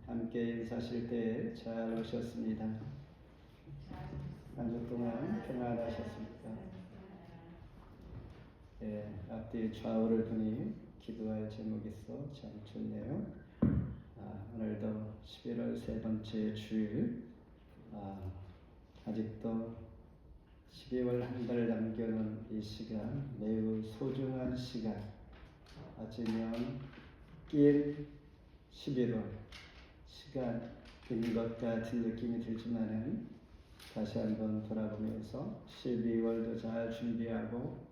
함께 인사하실 때 잘 오셨습니다. 한 주 동안 평안하셨습니까? 네, 앞뒤 좌우를 보니 기도할 제목이 있어 참 좋네요. 오늘도 11월 세 번째 주일, 아직도 12월 한 달 남겨놓은 이 시간, 매우 소중한 시간, 어쩌면 긴 11월 시간인 것 같은 느낌이 들지만은 다시 한번 돌아보면서 12월도 잘 준비하고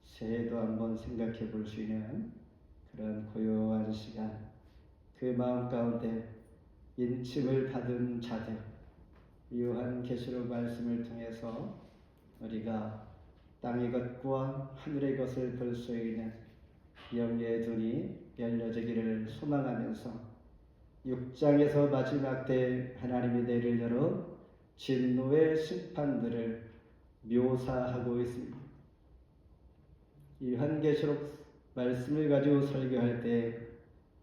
새해도 한번 생각해 볼 수 있는 그런 고요한 시간, 그 마음 가운데 인침을 받은 자들, 요한계시록 말씀을 통해서 우리가 땅의 것과 하늘의 것을 볼 수 있는 영의 눈이 열려지기를 소망하면서 6장에서 마지막 때 하나님이 내릴 열어 진노의 심판들을 묘사하고 있습니다. 이 요한계시록 말씀을 가지고 설교할 때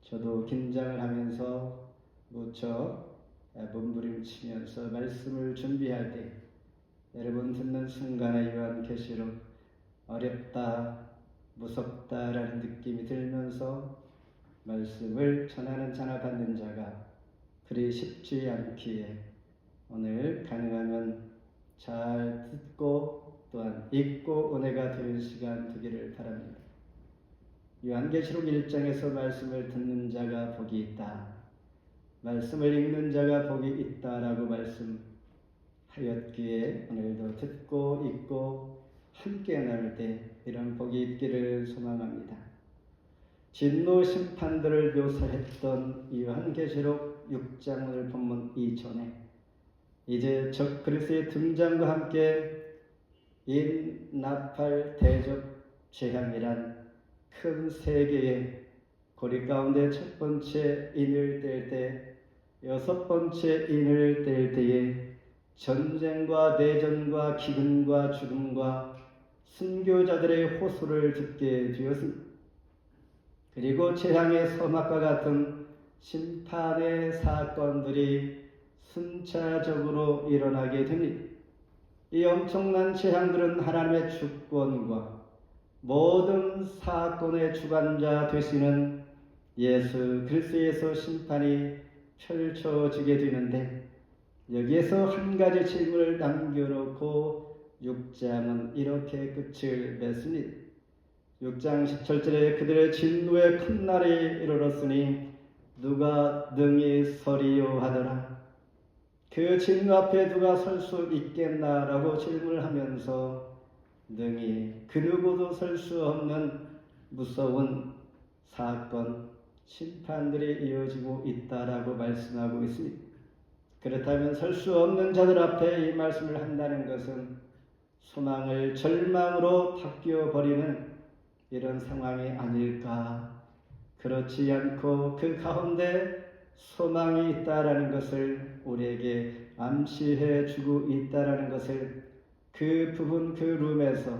저도 긴장을 하면서 무척 몸부림치면서 말씀을 준비할 때 여러분 듣는 순간에 요한계시록 어렵다, 무섭다라는 느낌이 들면서 말씀을 전하는 자나 받는 자가 그리 쉽지 않기에 오늘 가능하면 잘 듣고 또한 읽고 은혜가 되는 시간 되기를 바랍니다. 요한계시록 1장에서 말씀을 듣는 자가 복이 있다, 말씀을 읽는 자가 복이 있다라고 말씀하였기에 오늘도 듣고 읽고 함께 나눌 때 이런 복이 있기를 소망합니다. 진노 심판들을 묘사했던 요한계시록 6장을 본문 이전에 이제 적 그리스의 등장과 함께 인나팔 대접 재앙이란 큰 세계의 고리 가운데 첫 번째 인을 뗄 때, 여섯 번째 인을 뗄 때에 전쟁과 내전과 기근과 죽음과 순교자들의 호소를 듣게 되었습니다. 그리고 재앙의 서막과 같은 심판의 사건들이 순차적으로 일어나게 됩니다. 이 엄청난 재앙들은 하나님의 주권과 모든 사건의 주관자 되시는 예수 그리스도에서 심판이 펼쳐지게 되는데, 여기에서 한 가지 질문을 남겨놓고 6장은 이렇게 끝을 맺습니다. 6장 17절에 그들의 진노의 큰 날이 이르렀으니 누가 능히 서리요 하더라. 그 진노 앞에 누가 설 수 있겠나라고 질문을 하면서 능히 그 누구도 설 수 없는 무서운 사건, 심판들이 이어지고 있다라고 말씀하고 있습니다. 그렇다면 설 수 없는 자들 앞에 이 말씀을 한다는 것은 소망을 절망으로 바뀌어버리는 이런 상황이 아닐까? 그렇지 않고 그 가운데 소망이 있다라는 것을 우리에게 암시해 주고 있다라는 것을 그 부분 그 룸에서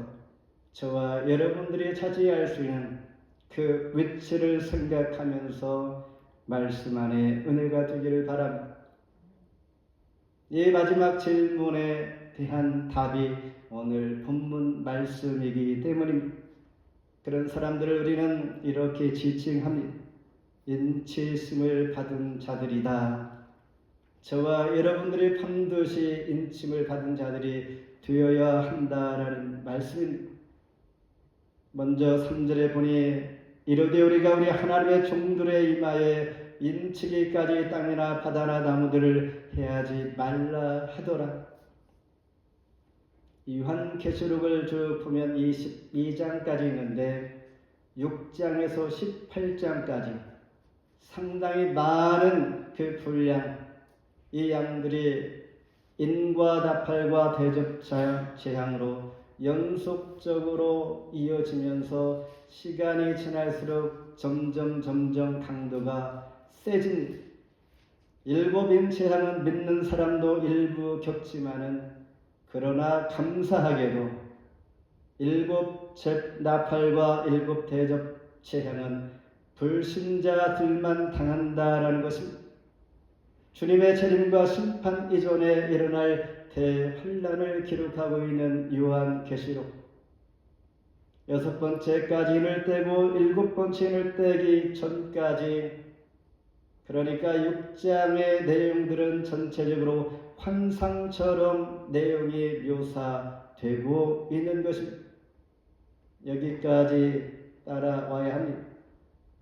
저와 여러분들이 차지할 수 있는 그 위치를 생각하면서 말씀 안에 은혜가 되기를 바랍니다. 이 마지막 질문에 대한 답이 오늘 본문 말씀이기 때문입니다. 그런 사람들을 우리는 이렇게 지칭합니다. 인치심을 받은 자들이다. 저와 여러분들이 반드시 인침을 받은 자들이 되어야 한다라는 말씀입니다. 먼저 3절에 보니 이르되 우리가 우리 하나님의 종들의 이마에 인치기까지 땅이나 바다나 나무들을 해하지 말라 하더라. 요한계시록을 쭉 보면 22장까지 있는데 6장에서 18장까지 상당히 많은 그 분량, 이 양들이 인과 나팔과 대접 재앙으로 연속적으로 이어지면서 시간이 지날수록 점점 강도가 세진, 일곱인 재앙은 믿는 사람도 일부 겪지만은 그러나 감사하게도 일곱 나팔과 일곱 대접 재앙은 불신자들만 당한다라는 것입니다. 주님의 재림과 심판 이전에 일어날 대환란을 기록하고 있는 요한계시록 6번째까지 인을 떼고 7번째 인을 떼기 전까지, 그러니까 6장의 내용들은 전체적으로 환상처럼 내용이 묘사되고 있는 것입니다. 여기까지 따라와야 합니다.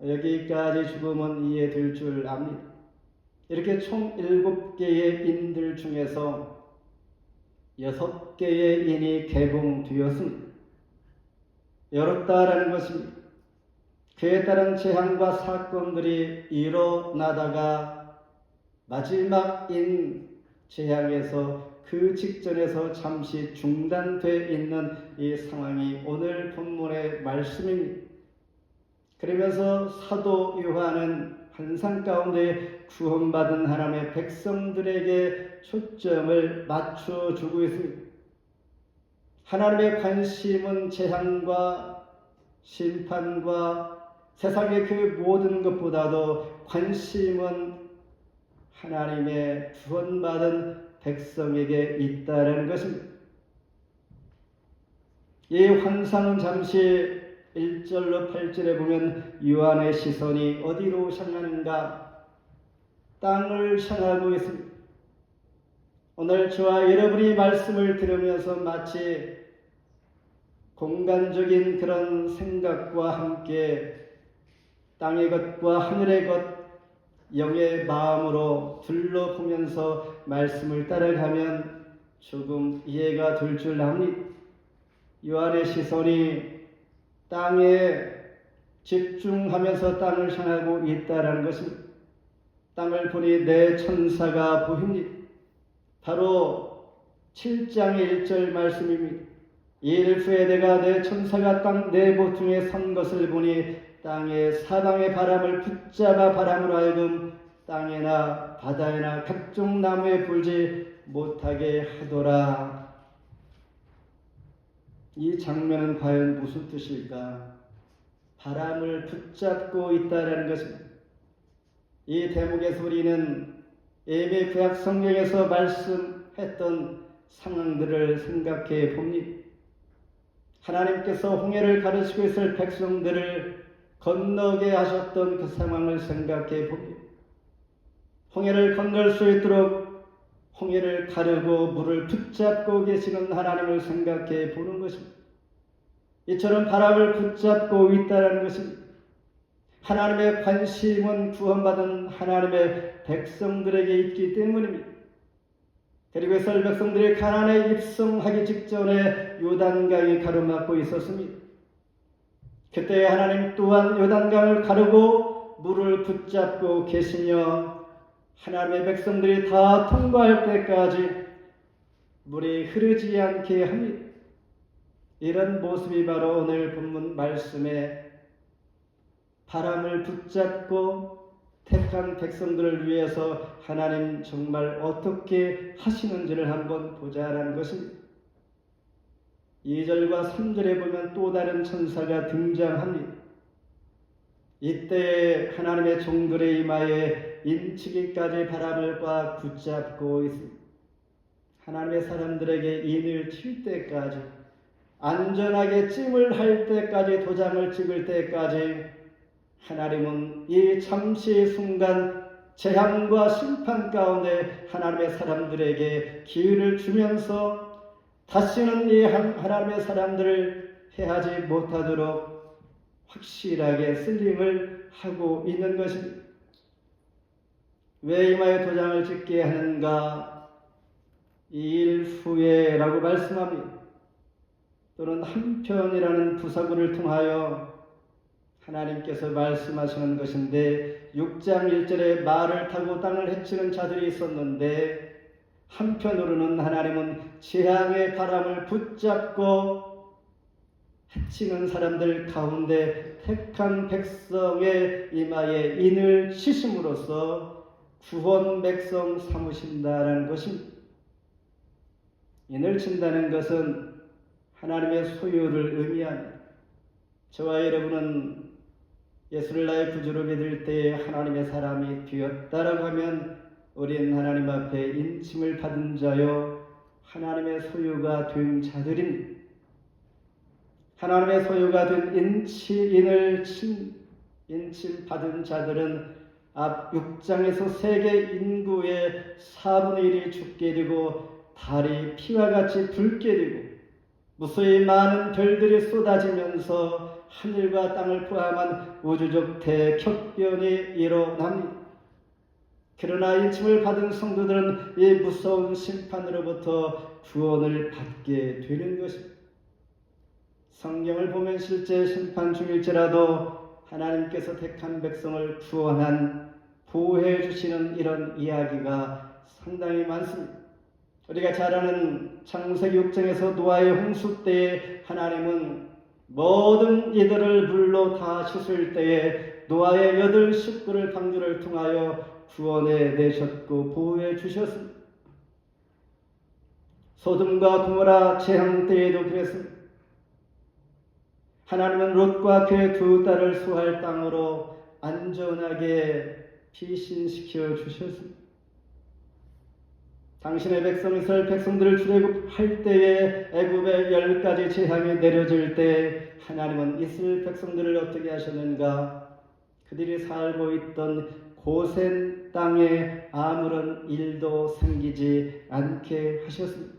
여기까지 죽으면 이해될 줄 압니다. 이렇게 총 7개의 인들 중에서 6개의 인이 개봉되었습니다. 열었다라는 것입니다. 그에 따른 재앙과 사건들이 일어나다가 마지막 인 재앙에서 그 직전에서 잠시 중단되어 있는 이 상황이 오늘 본문의 말씀입니다. 그러면서 사도 요한은 환상 가운데 구원받은 하나님의 백성들에게 초점을 맞춰주고 있습니다. 하나님의 관심은 재앙과 심판과 세상의 그 모든 것보다도 관심은 하나님의 구원받은 백성에게 있다라는 것입니다. 이 환상은 잠시 1절로 8절에 보면 요한의 시선이 어디로 향하는가? 땅을 향하고 있습니다. 오늘 저와 여러분이 말씀을 들으면서 마치 공간적인 그런 생각과 함께 땅의 것과 하늘의 것, 영의 마음으로 둘러보면서 말씀을 따라가면 조금 이해가 될 줄 압니다. 요한의 시선이 땅에 집중하면서 땅을 향하고 있다라는 것입니다. 땅을 보니 내 천사가 보입니다. 바로 7장의 1절 말씀입니다. 이일 후에 내가 내 천사가 땅 내 보퉁에 선 것을 보니 땅의 사방의 바람을 붙잡아 바람으로 하여금 땅에나 바다에나 각종 나무에 불지 못하게 하더라. 이 장면은 과연 무슨 뜻일까? 바람을 붙잡고 있다라는 것입니다. 이 대목에서 우리는 이미 구약 성경에서 말씀했던 상황들을 생각해 봅니다. 하나님께서 홍해를 가르치고 있을 백성들을 건너게 하셨던 그 상황을 생각해 봅니다. 홍해를 건널 수 있도록 홍해를 가르고 물을 붙잡고 계시는 하나님을 생각해 보는 것입니다. 이처럼 바람을 붙잡고 있다는 것입니다. 하나님의 관심은 구원받은 하나님의 백성들에게 있기 때문입니다. 그리고 이스라엘 백성들이 가나안에 입성하기 직전에 요단강이 가로막고 있었습니다. 그때 하나님 또한 요단강을 가르고 물을 붙잡고 계시며 하나님의 백성들이 다 통과할 때까지 물이 흐르지 않게 합니다. 이런 모습이 바로 오늘 본문 말씀에 바람을 붙잡고 택한 백성들을 위해서 하나님 정말 어떻게 하시는지를 한번 보자라는 것입니다. 2절과 3절에 보면 또 다른 천사가 등장합니다. 이때 하나님의 종들의 이마에 인치기까지 바람을 꽉 붙잡고 있습니다. 하나님의 사람들에게 인을 칠 때까지, 안전하게 찜을 할 때까지, 도장을 찍을 때까지 하나님은 이 잠시의 순간 재앙과 심판 가운데 하나님의 사람들에게 기회를 주면서 다시는 이 하나님의 사람들을 해하지 못하도록 확실하게 슬림을 하고 있는 것입니다. 왜 이마에 도장을 찍게 하는가? 2일 후에 라고 말씀합니다. 또는 한편이라는 부사구를 통하여 하나님께서 말씀하시는 것인데 6장 1절에 말을 타고 땅을 헤치는 자들이 있었는데 한편으로는 하나님은 재앙의 바람을 붙잡고 해치는 사람들 가운데 택한 백성의 이마에 인을 치심으로써 구원 백성 삼으신다라는 것입니다. 인을 친다는 것은 하나님의 소유를 의미합니다. 저와 여러분은 예수를 나의 구주로 믿을 때에 하나님의 사람이 되었다라고 하면 우린 하나님 앞에 인침을 받은 자요 하나님의 소유가 된 자들인 하나님의 소유가 된 인치인을 인침 받은 자들은 앞 6장에서 세계 인구의 4분의 1이 죽게 되고 달이 피와 같이 붉게 되고 무수히 많은 별들이 쏟아지면서 하늘과 땅을 포함한 우주적 대격변이 일어납니다. 그러나 인침을 받은 성도들은 이 무서운 심판으로부터 구원을 받게 되는 것입니다. 성경을 보면 실제 심판 중일지라도 하나님께서 택한 백성을 구원한 보호해 주시는 이런 이야기가 상당히 많습니다. 우리가 잘 아는 창세기 6장에서 노아의 홍수 때에 하나님은 모든 이들을 물로 다 씻을 때에 노아의 8 식구를 방주를 통하여 구원해 내셨고 보호해 주셨습니다. 소돔과 고모라 재앙 때에도 그랬습니다. 하나님은 롯과 그의 2 딸을 수할 땅으로 안전하게 피신시켜 주셨습니다. 당신의 백성 이스라엘 백성들을 출애굽할 때에 애굽에 10가지 재앙이 내려질 때 하나님은 이스라엘 백성들을 어떻게 하셨는가? 그들이 살고 있던 고센 땅에 아무런 일도 생기지 않게 하셨습니다.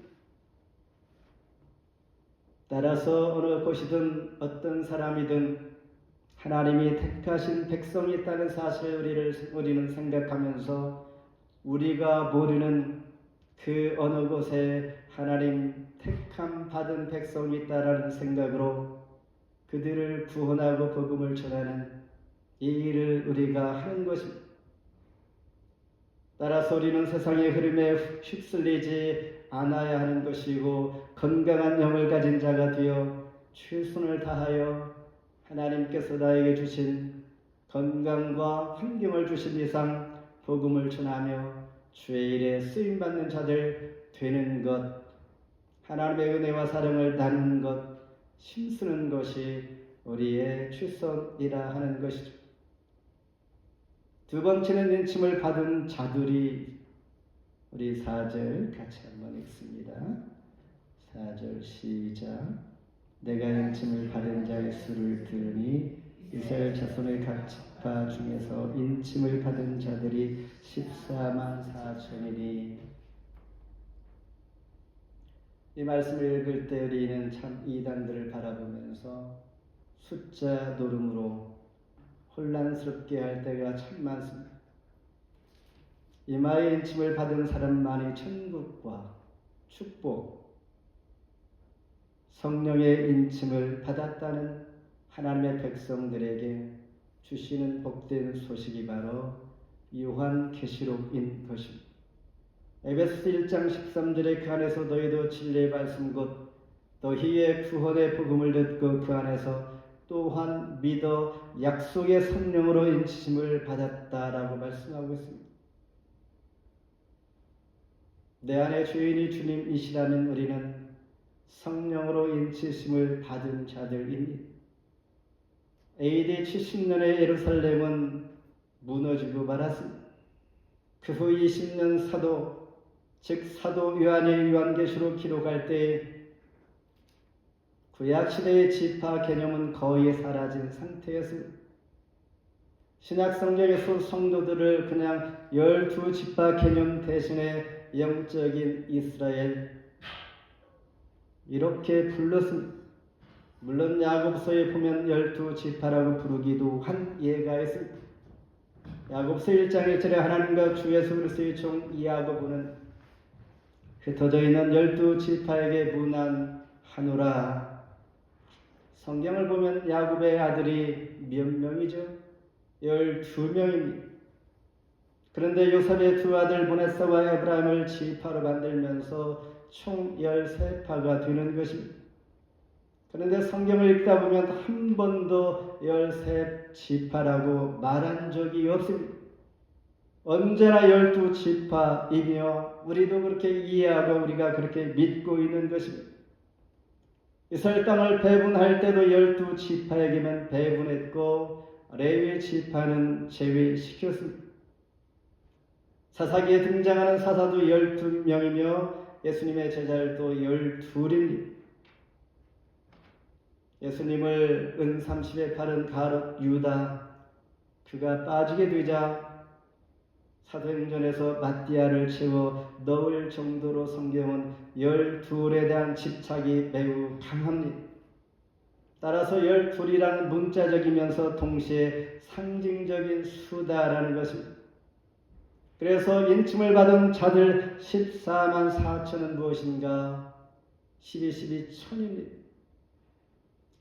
따라서 어느 곳이든 어떤 사람이든 하나님이 택하신 백성이 있다는 사실을 우리는 생각하면서 우리가 모르는 그 어느 곳에 하나님 택함 받은 백성이 있다라는 생각으로 그들을 구원하고 복음을 전하는 이 일을 우리가 하는 것입니다. 따라서 우리는 세상의 흐름에 휩쓸리지 않아야 하는 것이고 건강한 영을 가진 자가 되어 최선을 다하여 하나님께서 나에게 주신 건강과 환경을 주신 이상 복음을 전하며 주의 일에 쓰임받는 자들 되는 것, 하나님의 은혜와 사랑을 나누는 것, 힘쓰는 것이 우리의 최선이라 하는 것이죠. 2번째는 인침을 받은 자들이 우리 4절 같이 한번 읽습니다. 4절 시작. 내가 인침을 받은 자의 수를 들으니 이스라엘 자손의 각 지파 중에서 인침을 받은 자들이 14만 4천이니. 이 말씀을 읽을 때 우리는 참 이단들을 바라보면서 숫자 노름으로 혼란스럽게 할 때가 참 많습니다. 이마에 인침을 받은 사람만이 천국과 축복, 성령의 인침을 받았다는 하나님의 백성들에게 주시는 복된 소식이 바로 요한계시록인 것입니다. 에베소서 1장 13절에 그 안에서 너희도 진리의 말씀 곧 너희의 구원의 복음을 듣고 그 안에서 또한 믿어 약속의 성령으로 인치심을 받았다라고 말씀하고 있습니다. 내 안에 주인이 주님이시라면 우리는 성령으로 인치심을 받은 자들입니다. AD 70년에 예루살렘은 무너지고 말았습니다. 그 후 20년 사도, 즉 사도 요한의 요한계시록 기록할 때 구약시대의 지파 개념은 거의 사라진 상태였습니다. 신약성경에서 성도들을 그냥 12지파 개념 대신에 영적인 이스라엘 이렇게 불렀습니다. 물론 야고보서에 보면 12지파라고 부르기도 한 예가 있습니다. 야고보서 1장 1절에 하나님과 주 예수 그리스도의 종 야고보는 흩어져 있는 12지파에게 문안하노라. 성경을 보면 야곱의 아들이 몇 명이죠? 12명입니다. 그런데 요셉의 2 아들 보네스와 에브라임을 지파로 만들면서 총 13파가 되는 것입니다. 그런데 성경을 읽다 보면 한 번도 13지파라고 말한 적이 없습니다. 언제나 12지파이며 우리도 그렇게 이해하고 우리가 그렇게 믿고 있는 것입니다. 이스라엘 땅을 배분할 때도 12지파에게만 배분했고 레위 지파는 제외시켰습니다. 사사기에 등장하는 사사도 12명이며 예수님의 제자들도 12입니다. 예수님을 은 30에 팔은 가롯 유다, 그가 빠지게 되자 사도행전에서 마띠아를 채워 넣을 정도로 성경은 12에 대한 집착이 매우 강합니다. 따라서 12이라는 문자적이면서 동시에 상징적인 수다라는 것입니다. 그래서 인침을 받은 자들 14만 4천은 무엇인가? 12, 1000입니다.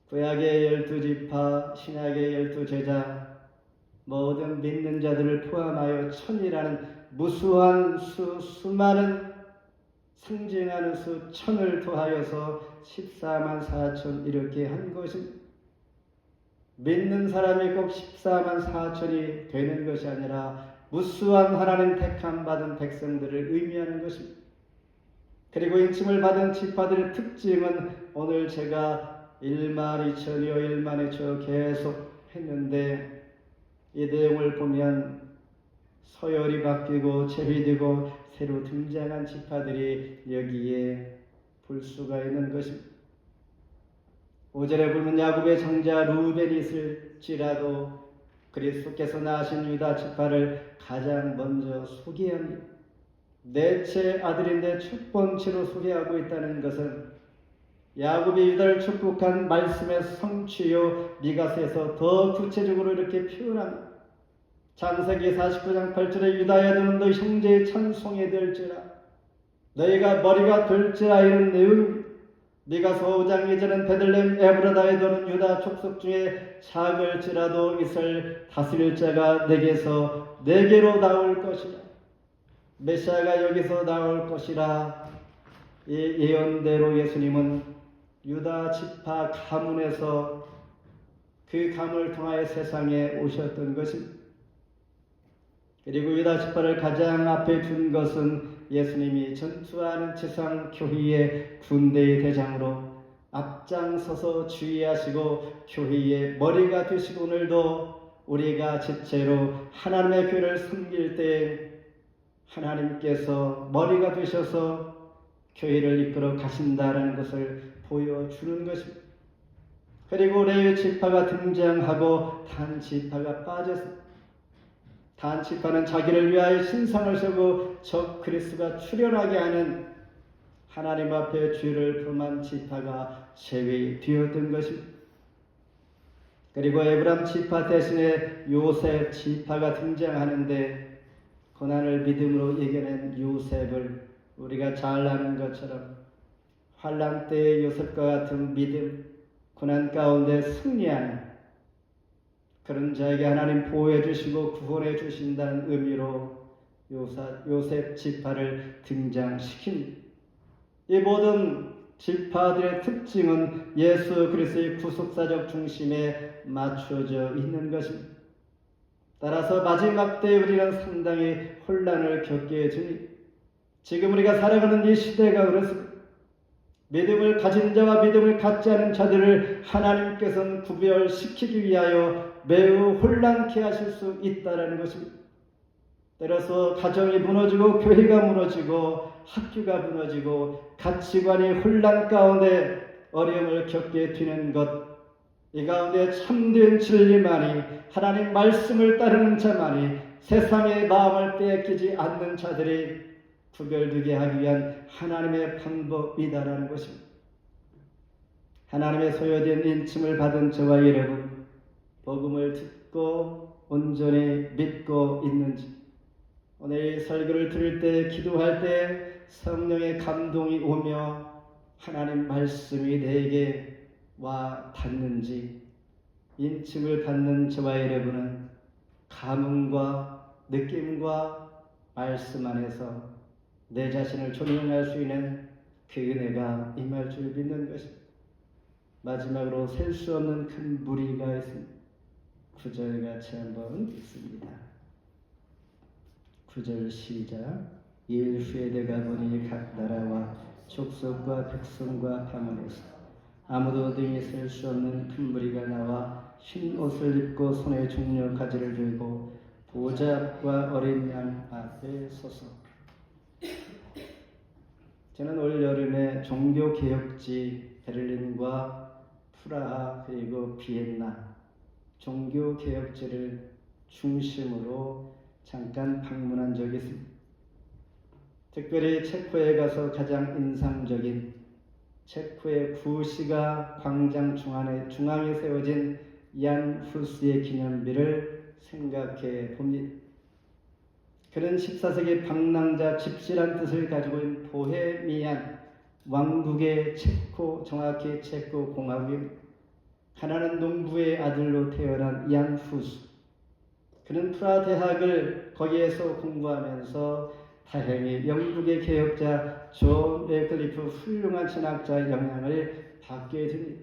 구약의 12지파, 신약의 12제자, 모든 믿는 자들을 포함하여 1000이라는 무수한 수많은 상징하는 수 1000을 더하여서 14만 4천 이렇게 한 것입니다. 믿는 사람이 꼭 14만 4천이 되는 것이 아니라 무수한 하나님 택함 받은 백성들을 의미하는 것입니다. 그리고 인침을 받은 지파들의 특징은 오늘 제가 1만 2천이요 1만 2천 계속 했는데 이 내용을 보면 서열이 바뀌고 제비되고 새로 등장한 지파들이 여기에 볼 수가 있는 것입니다. 5절에 보면 야곱의 장자 루벤이 있을지라도 그리스도께서 낳으신 유다 지파를 가장 먼저 소개합니다. 넷째 아들인데 첫 번째로 소개하고 있다는 것은 야곱이 유다를 축복한 말씀의 성취요 미가서에서 더 구체적으로 이렇게 표현합니다. 창세기 49장 8절에 유다야 너는 너희 형제의 찬송이 될지라 너희가 머리가 될지라 이런 내용입니다. 미가서 5장 2절은 베들레헴 에브라다에 너는 유다 족속 중에 작을지라도 이스라엘 다스릴 자가 내게서 내게로 나올 것이라. 메시아가 여기서 나올 것이라. 이 예언대로 예수님은 유다 지파 가문에서 그 가문을 통하여 세상에 오셨던 것입니다. 그리고 유다 지파를 가장 앞에 둔 것은 예수님이 전투하는 지상 교회의 군대의 대장으로 앞장서서 주의하시고 교회의 머리가 되시고 오늘도 우리가 지체로 하나님의 교회를 섬길 때 하나님께서 머리가 되셔서 교회를 이끌어 가신다라는 것을 보여주는 것입니다. 그리고 레위 지파가 등장하고 단 지파가 빠졌습니다. 단 지파는 자기를 위하여 신상을 세우고 적 그리스도가 출현하게 하는 하나님 앞에 죄를 범한 지파가 제외되었던 것입니다. 그리고 에브람 지파 대신에 요셉 지파가 등장하는데 고난을 믿음으로 이겨낸 요셉을 우리가 잘 아는 것처럼 환난 때의 요셉과 같은 믿음, 고난 가운데 승리하는 그런 자에게 하나님 보호해 주시고 구원해 주신다는 의미로 요셉 지파를 등장시킵니다. 이 모든 지파들의 특징은 예수 그리스도의 구속사적 중심에 맞춰져 있는 것입니다. 따라서 마지막 때 우리는 상당히 혼란을 겪게 되니 지금 우리가 살아가는 이 시대가 그렇습니다. 믿음을 가진 자와 믿음을 갖지 않은 자들을 하나님께서는 구별시키기 위하여 매우 혼란케 하실 수 있다는 것입니다. 따라서 가정이 무너지고 교회가 무너지고 학교가 무너지고 가치관이 혼란 가운데 어려움을 겪게 되는 것, 이 가운데 참된 진리만이 하나님 말씀을 따르는 자만이 세상의 마음을 빼앗기지 않는 자들이 구별되게 하기 위한 하나님의 방법이다라는 것입니다. 하나님의 소유된 인침을 받은 저와 여러분, 복음을 듣고 온전히 믿고 있는지, 오늘 설교를 들을 때, 기도할 때 성령의 감동이 오며 하나님 말씀이 내게 와 닿는지, 인침을 받는 저와 여러분은 감흥과 느낌과 말씀 안에서 내 자신을 존중할 수 있는 그 은혜가 임할 줄 믿는 것입니다. 마지막으로 셀 수 없는 큰 무리가 있습니다. 9절 같이 한번 읽습니다. 9절 시작. 일 후에 내가 보니 각 나라와 족속과 백성과 방언에서 아무도 등에 셀 수 없는 큰 무리가 나와 흰 옷을 입고 손에 종려 가지를 들고 보좌과 어린 양 앞에 서서 저는 올 여름에 종교개혁지 베를린과 프라하 그리고 비엔나 종교개혁지를 중심으로 잠깐 방문한 적이 있습니다. 특별히 체코에 가서 가장 인상적인 체코의 구시가 광장 중앙에 세워진 얀 후스의 기념비를 생각해 봅니다. 그는 14세기 방랑자 집시란 뜻을 가지고 있는 보헤미안 왕국의 정확히 체코 공화국입니다. 가난한 농부의 아들로 태어난 얀 후스. 그는 프라 대학을 거기에서 공부하면서 다행히 영국의 개혁자 존 레클리프 훌륭한 신학자의 영향을 받게 됩니다.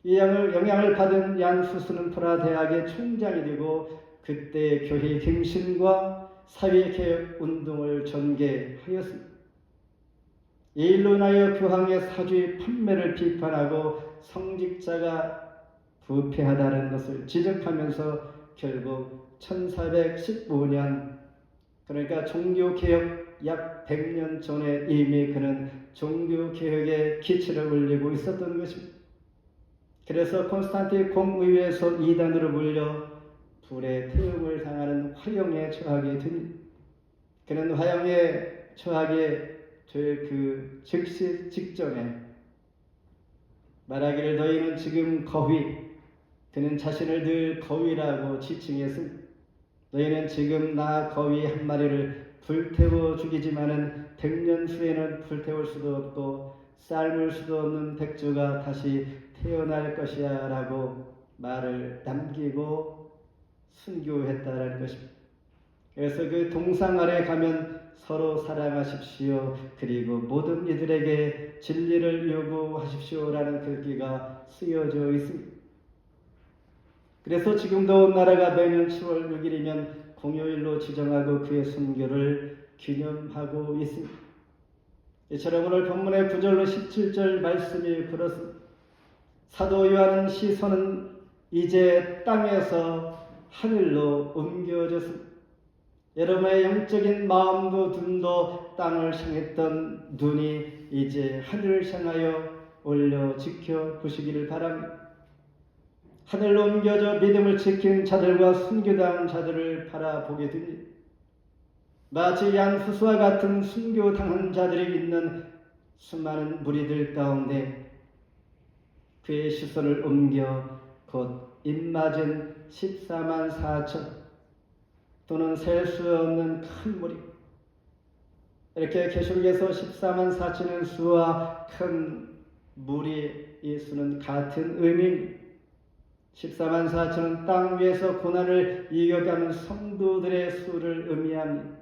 이 영향을 받은 얀 후스는 프라 대학의 총장이 되고 그때 교회 갱신과 사회개혁 운동을 전개하였습니다. 이 일로 인하여 교황의 사주의 판매를 비판하고 성직자가 부패하다는 것을 지적하면서 결국 1415년 그러니까 종교개혁 약 100년 전에 이미 그는 종교개혁의 기치를 올리고 있었던 것입니다. 그래서 콘스탄틴 공의회에서 이단으로 물려 불의 태움을 당하는 화형에 처하게 됩니다. 그는 화형에 처하게 될 그 즉시 직전에 말하기를 너희는 지금 거위, 그는 자신을 늘 거위라고 지칭했습니다. 너희는 지금 나 거위 한 마리를 불태워 죽이지만은 100년 후에는 불태울 수도 없고 삶을 수도 없는 백조가 다시 태어날 것이야 라고 말을 남기고 순교했다라는 것입니다. 그래서 그 동상 아래 가면 서로 사랑하십시오. 그리고 모든 이들에게 진리를 요구하십시오라는 글귀가 쓰여져 있습니다. 그래서 지금도 온 나라가 매년 7월 6일이면 공휴일로 지정하고 그의 순교를 기념하고 있습니다. 이처럼 오늘 본문의 9절로 17절 말씀이 그렇습니다. 사도 요한의 시선은 이제 땅에서 하늘로 옮겨졌습니다. 여러분의 영적인 마음도 눈도 땅을 향했던 눈이 이제 하늘을 향하여 올려 지켜 보시기를 바랍니다. 하늘로 옮겨져 믿음을 지킨 자들과 순교당한 자들을 바라보게 됩니다. 마치 얀 후스와 같은 순교당한 자들이 있는 수많은 무리들 가운데 그의 시선을 옮겨 곧 입맞은 14만 4천 또는 셀 수 없는 큰 무리, 이렇게 계시록에서 14만 4천의 수와 큰 무리의 수는 같은 의미입니다. 14만 4천은 땅 위에서 고난을 이겨가는 성도들의 수를 의미합니다.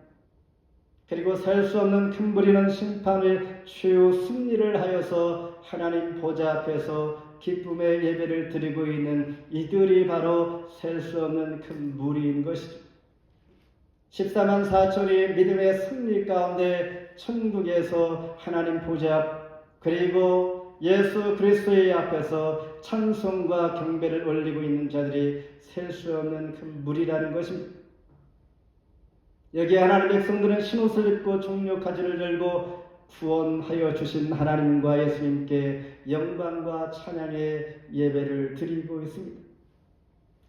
그리고 셀 수 없는 큰 무리는 심판의 최후 승리를 하여서 하나님 보좌 앞에서 기쁨의 예배를 드리고 있는 이들이 바로 셀 수 없는 큰 무리인 것이죠. 14만 4천이 믿음의 승리 가운데 천국에서 하나님 보좌 앞 그리고 예수 그리스도의 앞에서 찬송과 경배를 올리고 있는 자들이 셀 수 없는 큰 무리라는 것입니다. 여기에 하나님 백성들은 신옷을 입고 종려 가지를 들고 구원하여 주신 하나님과 예수님께 영광과 찬양의 예배를 드리고 있습니다.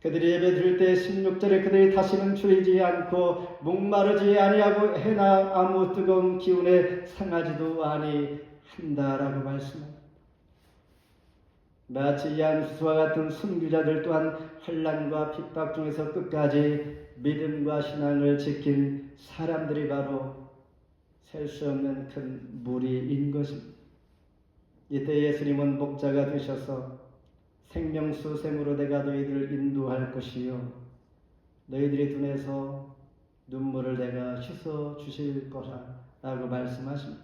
그들이 예배 드릴 때 16절에 그들이 다시는 줄이지 않고 목마르지 아니하고 해나 아무 뜨거운 기운에 상하지도 아니한다라고 말씀합니다. 마치 얀 후스와 같은 순교자들 또한 환난과 핍박 중에서 끝까지 믿음과 신앙을 지킨 사람들이 바로 셀 수 없는 큰 무리인 것입니다. 이때 예수님은 목자가 되셔서 생명수 샘으로 내가 너희들을 인도할 것이요 너희들의 눈에서 눈물을 내가 씻어 주실 거라 라고 말씀하십니다.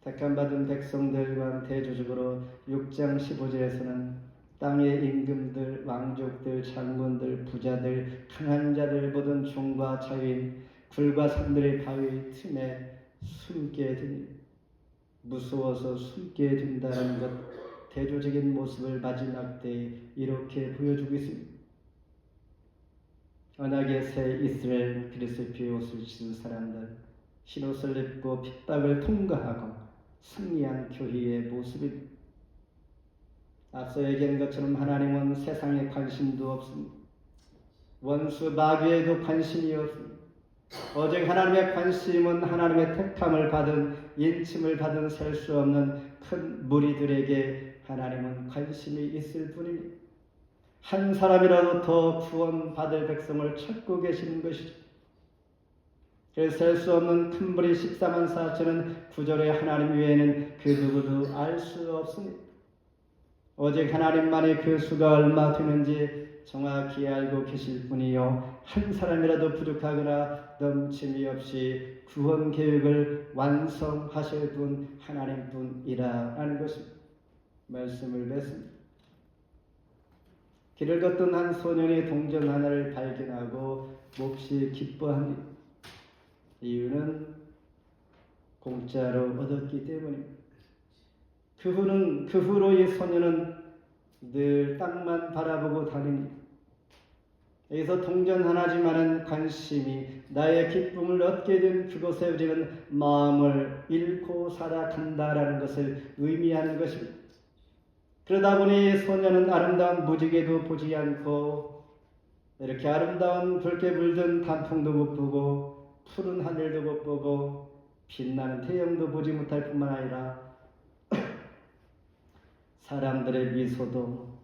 택함받은 백성들과 대조적으로 6장 15절에서는 땅의 임금들, 왕족들, 장군들, 부자들, 강한 자들, 모든 종과 자유인, 굴과 산들의 바위 틈에 숨게 됩니다. 무서워서 숨게 된다는 것, 대조적인 모습을 마지막 때에 이렇게 보여주고 있습니다. 언약의 새 이스라엘 그리스도의 옷을 찢은 사람들, 흰옷을 입고 핍박을 통과하고 승리한 교회의 모습입니다. 앞서 얘기한 것처럼 하나님은 세상에 관심도 없습니다. 원수 마귀에도 관심이 없습니다. 오직 하나님의 관심은 하나님의 택함을 받은 인침을 받은 셀 수 없는 큰 무리들에게 하나님은 관심이 있을 뿐입니다. 한 사람이라도 더 구원받을 백성을 찾고 계시는 것이죠. 그래서 셀 수 없는 큰 무리 14만 4천은 구절의 하나님 외에는 그 누구도 알 수 없습니다. 오직 하나님만이 그 수가 얼마 되는지 정확히 알고 계실 뿐이요, 한 사람이라도 부족하거나 넘침이 없이 구원 계획을 완성하실 분 하나님뿐이라는 것입니다. 말씀을 맺습니다. 길을 걷던 한 소년이 동전 하나를 발견하고 몹시 기뻐합니다. 이유는 공짜로 얻었기 때문입니다. 그 후로 이 소년은 늘 땅만 바라보고 다닙니다. 여기서 동전 하나지만은 관심이, 나의 기쁨을 얻게 된 그곳에 우리는 마음을 잃고 살아간다라는 것을 의미하는 것입니다. 그러다 보니 소년은 아름다운 무지개도 보지 않고 이렇게 아름다운 붉게 물든 단풍도 못 보고 푸른 하늘도 못 보고 빛나는 태양도 보지 못할 뿐만 아니라 사람들의 미소도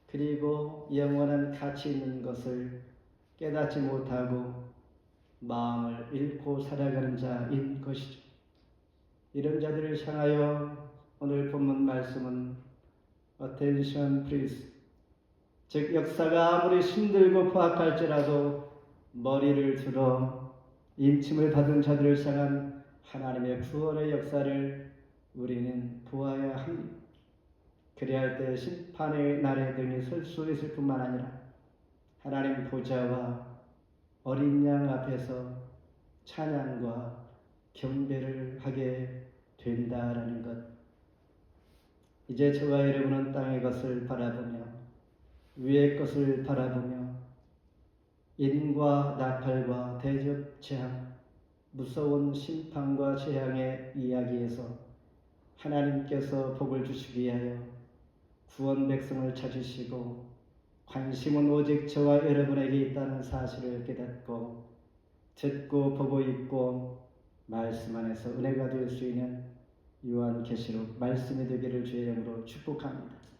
그리고 영원한 가치 있는 것을 깨닫지 못하고 마음을 잃고 살아가는 자인 것이죠. 이런 자들을 향하여 오늘 본문 말씀은 attention please, 즉 역사가 아무리 힘들고 포악할지라도 머리를 들어 인침을 받은 자들을 향한 하나님의 구원의 역사를 우리는 보아야 합니다. 그래야 할 때 심판의 날에 등이 설 수 있을 뿐만 아니라 하나님 보좌와 어린 양 앞에서 찬양과 경배를 하게 된다라는 것. 이제 저와 여러분은 땅의 것을 바라보며 위의 것을 바라보며 인과 나팔과 대적 재앙, 무서운 심판과 재앙의 이야기에서 하나님께서 복을 주시기 위하여 구원 백성을 찾으시고 관심은 오직 저와 여러분에게 있다는 사실을 깨닫고 듣고 보고 있고 말씀 안에서 은혜가 될 수 있는 요한계시록 말씀이 되기를 주의 이름으로 축복합니다.